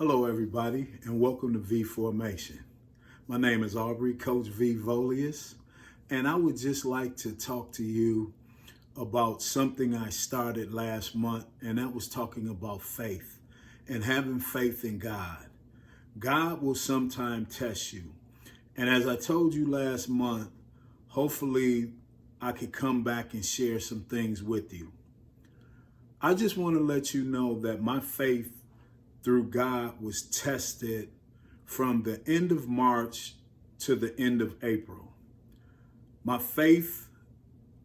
Hello, everybody, and welcome to V Formation. My name is Aubrey, Coach V Volious, and I would just like to talk to you about something I started last month, and that was talking about faith and having faith in God. God will sometime test you. And as I told you last month, hopefully I could come back and share some things with you. I just want to let you know that my faith through God was tested from the end of March to the end of April. My faith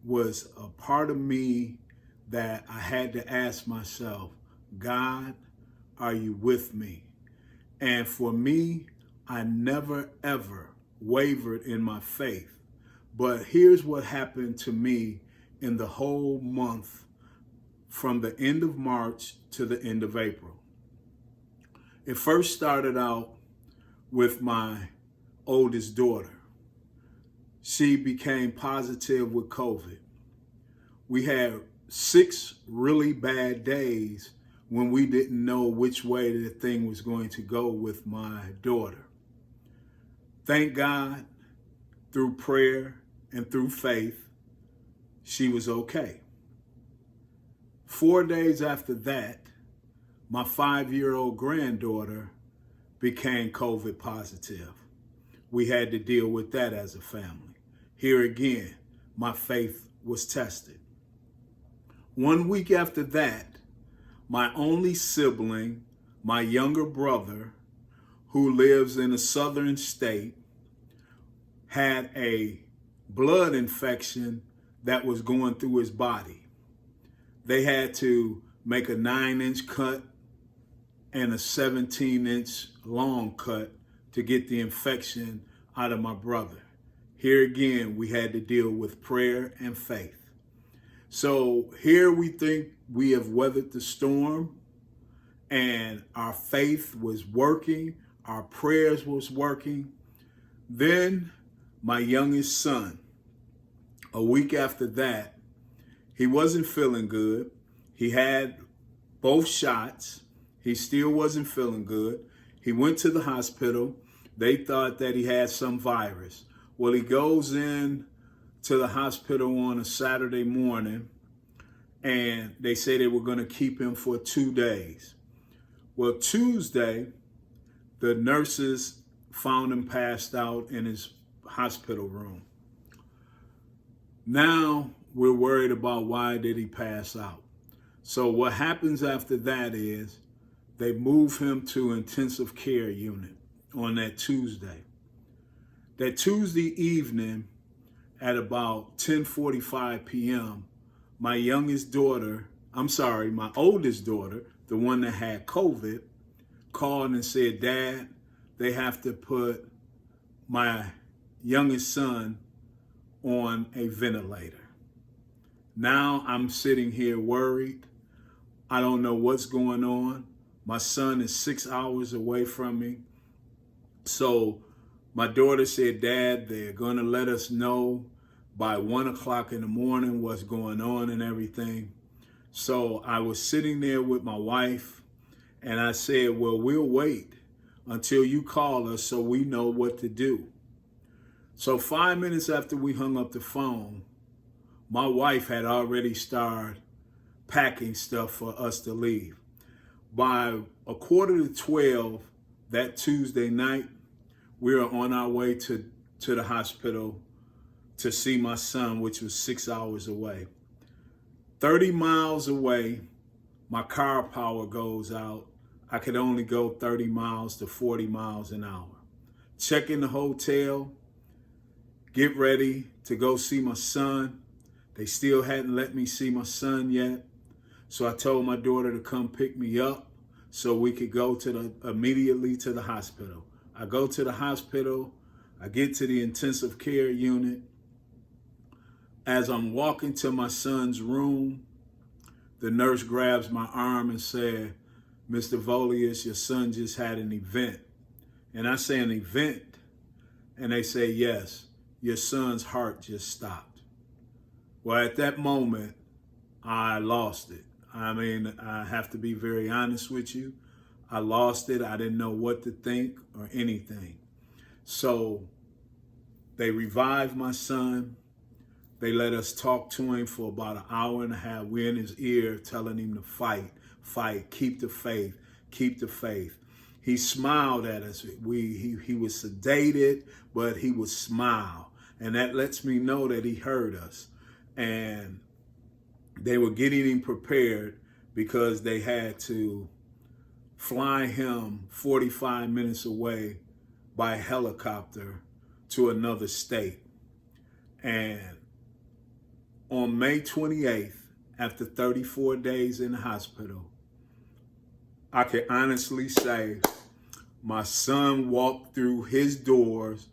was a part of me that I had to ask myself, God, are you with me? And for me, I never ever wavered in my faith. But here's what happened to me in the whole month from the end of March to the end of April. It first started out with my oldest daughter. She became positive with COVID. We had 6 really bad days when we didn't know which way the thing was going to go with my daughter. Thank God, through prayer and through faith, she was okay. 4 days after that, my 5-year-old granddaughter became COVID positive. We had to deal with that as a family. Here again, my faith was tested. 1 week after that, my only sibling, my younger brother, who lives in a southern state, had a blood infection that was going through his body. They had to make a 9-inch cut and a 17-inch long cut to get the infection out of my brother. Here again, we had to deal with prayer and faith. So here we think we have weathered the storm and our faith was working, our prayers was working. Then my youngest son, a week after that, he wasn't feeling good. He had both shots. He still wasn't feeling good. He went to the hospital. They thought that he had some virus. Well, he goes in to the hospital on a Saturday morning, and they say they were going to keep him for 2 days. Well, Tuesday, the nurses found him passed out in his hospital room. Now we're worried about why did he pass out. So what happens after that is they move him to intensive care unit on that Tuesday. That Tuesday evening at about 10:45 p.m., my oldest daughter, the one that had COVID, called and said, Dad, they have to put my youngest son on a ventilator. Now I'm sitting here worried. I don't know what's going on. My son is 6 hours away from me. So my daughter said, Dad, they're going to let us know by 1 o'clock in the morning what's going on and everything. So I was sitting there with my wife and I said, well, we'll wait until you call us so we know what to do. So 5 minutes after we hung up the phone, my wife had already started packing stuff for us to leave. By 11:45 that Tuesday night, we were on our way to the hospital to see my son, which was 6 hours away. 30 miles away, my car power goes out. I could only go 30 miles to 40 miles an hour. Check in the hotel, get ready to go see my son. They still hadn't let me see my son yet. So I told my daughter to come pick me up so we could go immediately to the hospital. I go to the hospital. I get to the intensive care unit. As I'm walking to my son's room, the nurse grabs my arm and said, Mr. Volious, your son just had an event. And I say, an event? And they say, yes, your son's heart just stopped. Well, at that moment, I lost it. I mean, I have to be very honest with you. I lost it. I didn't know what to think or anything. So they revived my son. They let us talk to him for about an hour and a half. We're in his ear telling him to fight, keep the faith, keep the faith. He smiled at us. He was sedated, but he would smile. And that lets me know that he heard us. And they were getting him prepared because they had to fly him 45 minutes away by helicopter to another state. And on May 28th, after 34 days in the hospital, I can honestly say my son walked through his doors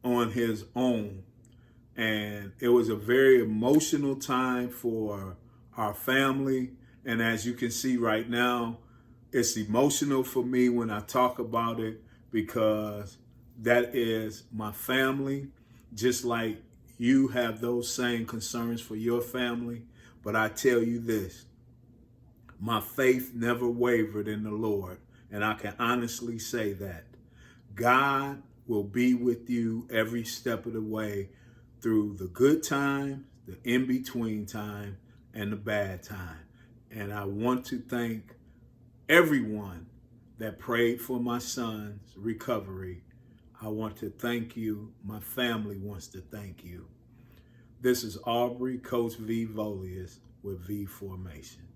on his own. And it was a very emotional time for our family. And as you can see right now, it's emotional for me when I talk about it because that is my family, just like you have those same concerns for your family. But I tell you this, my faith never wavered in the Lord. And I can honestly say that God will be with you every step of the way through the good times, the in-between time, and the bad time. And I want to thank everyone that prayed for my son's recovery. I want to thank you. My family wants to thank you. This is Aubrey, Coach V Volious with V Formation.